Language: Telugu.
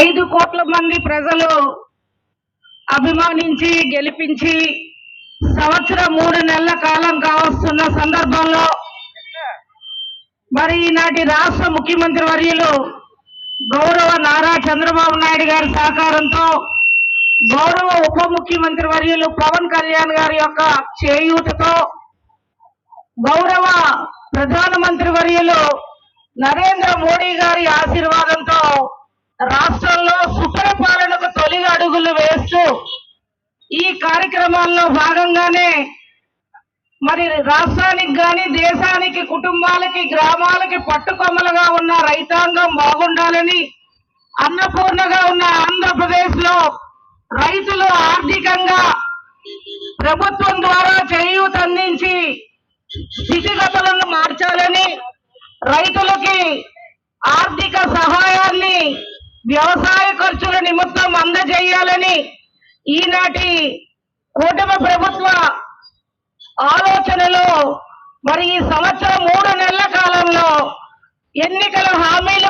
5 కోట్ల మంది ప్రజలు అభిమానించి గెలిపించి సంవత్సరం 3 నెలల కాలం కావస్తున్న సందర్భంలో మరి ఈనాటి రాష్ట్ర ముఖ్యమంత్రి వర్యులు గౌరవ నారా చంద్రబాబు నాయుడు గారి సహకారంతో గౌరవ ఉప ముఖ్యమంత్రి వర్యులు పవన్ కళ్యాణ్ గారి యొక్క చేయూతతో గౌరవ ప్రధానమంత్రి వర్యులు నరేంద్ర మోడీ గారి ఆశీర్వాదంతో రాష్ట్రంలో సుపరిపాలనకు తొలి అడుగులు వేస్తూ ఈ కార్యక్రమాల్లో భాగంగానే మరి రాష్ట్రానికి గాని దేశానికి కుటుంబాలకి గ్రామాలకి పట్టుకొమ్మలుగా ఉన్న రైతాంగం బాగుండాలని అన్నపూర్ణగా ఉన్న ఆంధ్రప్రదేశ్ లో రైతులు ఆర్థికంగా ప్రభుత్వం ద్వారా చేయూత అందించి స్థితిగతులను మార్చాలని రైతులకి ఆర్థిక సహాయాన్ని వ్యవసాయ ఖర్చుల నిమిత్తం అందజేయాలని ఈనాటి కూటమి ప్రభుత్వ ఆలోచనలో మరి ఈ సంవత్సరం 3 నెలల కాలంలో ఎన్నికల హామీలు